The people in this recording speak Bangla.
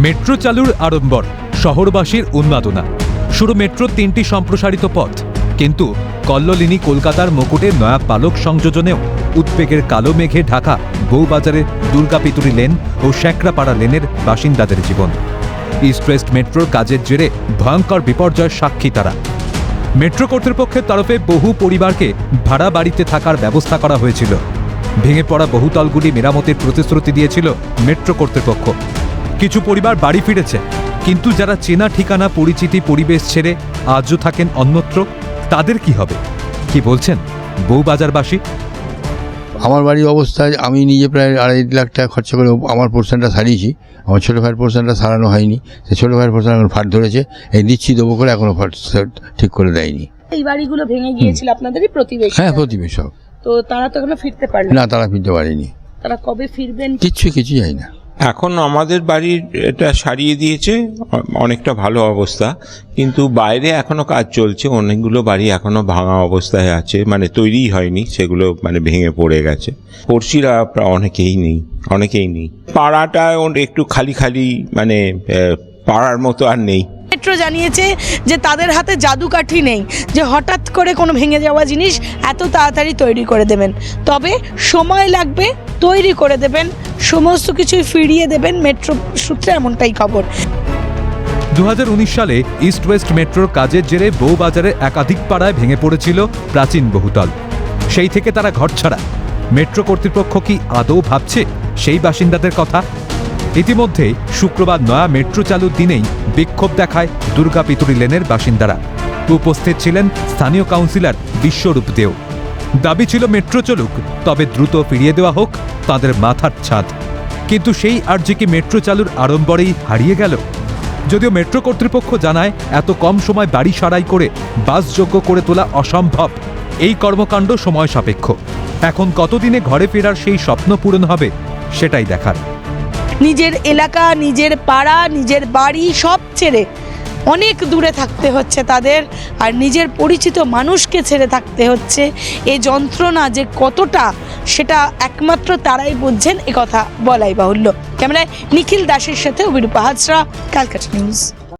মেট্রো চালুর আড়ম্বর, শহরবাসীর উন্মাদনা। শুরু মেট্রোর 3টি সম্প্রসারিত পথ, কিন্তু কল্লোলিনী কলকাতার মুকুটে নয়া পালক সংযোজনেও উদ্বেগের কালো মেঘে ঢাকা বউবাজারে দুর্গাপিতুরি লেন ও শেখরাপাড়া লেনের বাসিন্দাদের জীবন। ইস্ট ওয়েস্ট মেট্রোর কাজের জেরে ভয়ঙ্কর বিপর্যয়ের সাক্ষী তারা। মেট্রো কর্তৃপক্ষের তরফে বহু পরিবারকে ভাড়া বাড়িতে থাকার ব্যবস্থা করা হয়েছিল। ভেঙে পড়া বহুতলগুলি মেরামতের প্রতিশ্রুতি দিয়েছিল মেট্রো কর্তৃপক্ষ। কিছু পরিবার বাড়ি ফিরেছে, কিন্তু যারা চেনা ঠিকানা পরিচিতি পরিবেশ ছেড়ে আজও থাকেন অন্যত্র, তাদের কি হবে? কি বলছেন বউবাজারবাসী? আমার বাড়ির অবস্থায় আমি নিজে প্রায় 2.5 লাখ টাকা খরচা করে আমার পোর্শনটা সারিয়েছি। আমার ছোটো ভাইয়ের পোর্শনটা সারানো হয়নি, সেই ছোটো ভাইয়ের পোর্শন এখন ফাট ধরেছে, এই দিচ্ছি দেবো করে এখনও ফাট ঠিক করে দেয়নি। এই বাড়িগুলো ভেঙে গিয়েছিল আপনাদেরই প্রতিবেশী? হ্যাঁ, প্রতিবেশক। তো তারা তো এখনো ফিরতে পারলো না, তারা ফিরতে পারেনি। তারা কবে ফিরবেন কিছু যায় না। এখন আমাদের বাড়ির এটা সারিয়ে দিয়েছে, অনেকটা ভালো অবস্থা, কিন্তু বাইরে এখনো কাজ চলছে। অনেকগুলো বাড়ি এখনো ভাঙা অবস্থায় আছে, মানে তৈরিই হয়নি, সেগুলো মানে ভেঙে পড়ে গেছে। পড়শিরা অনেকেই নেই। পাড়াটা একটু খালি মানে পাড়ার মতো আর নেই। মেট্রো জানিয়েছে যে তাদের হাতে জাদুকাঠি নেই যে হঠাৎ করে কোনো ভেঙে যাওয়া জিনিস এত তাড়াতাড়ি তৈরি করে দেবেন, তবে সময় লাগবে, তৈরি করে দেবেন, সমস্ত কিছুই ফিরিয়ে দেবেন। মেট্রো সূত্রে এমনটাই খবর। 2019 সালে ইস্ট ওয়েস্ট মেট্রোর কাজের জেরে বউবাজারে একাধিক পাড়ায় ভেঙে পড়েছিল প্রাচীন বহুতল। সেই থেকে তারা ঘরছাড়া। মেট্রো কর্তৃপক্ষ কি আদৌ ভাবছে সেই বাসিন্দাদের কথা? ইতিমধ্যে শুক্রবার নয়া মেট্রো চালুর দিনেই বিক্ষোভ দেখায় দুর্গাপিতুরি লেনের বাসিন্দারা। উপস্থিত ছিলেন স্থানীয় কাউন্সিলর বিশ্বরূপ দেও। দাবি ছিল মেট্রো চলুক, তবে দ্রুত ফিরিয়ে দেওয়া হোক তাদের মাথার ছাদ। কিন্তু সেই আর্জি কি মেট্রো চালুর আড়ম্বরেই হারিয়ে গেল? যদিও মেট্রো কর্তৃপক্ষ জানায় এত কম সময় বাড়ি সারাই করে বাসযোগ্য করে তোলা অসম্ভব। এই কর্মকাণ্ড সময় সাপেক্ষ। এখন কতদিনে ঘরে ফেরার সেই স্বপ্ন পূরণ হবে সেটাই দেখার। নিজের এলাকা, নিজের পাড়া, নিজের বাড়ি সব ছেড়ে অনেক দূরে থাকতে হচ্ছে তাদের, আর নিজের পরিচিত মানুষকে ছেড়ে থাকতে হচ্ছে। এই যন্ত্রণা যে কতটা, সেটা একমাত্র তারাই বুঝছেন, এ কথা বলাই বাহুল্য। ক্যামেরায় নিখিল দাসের সাথে অভিরূপা হাজরা, ক্যালকাটা নিউজ।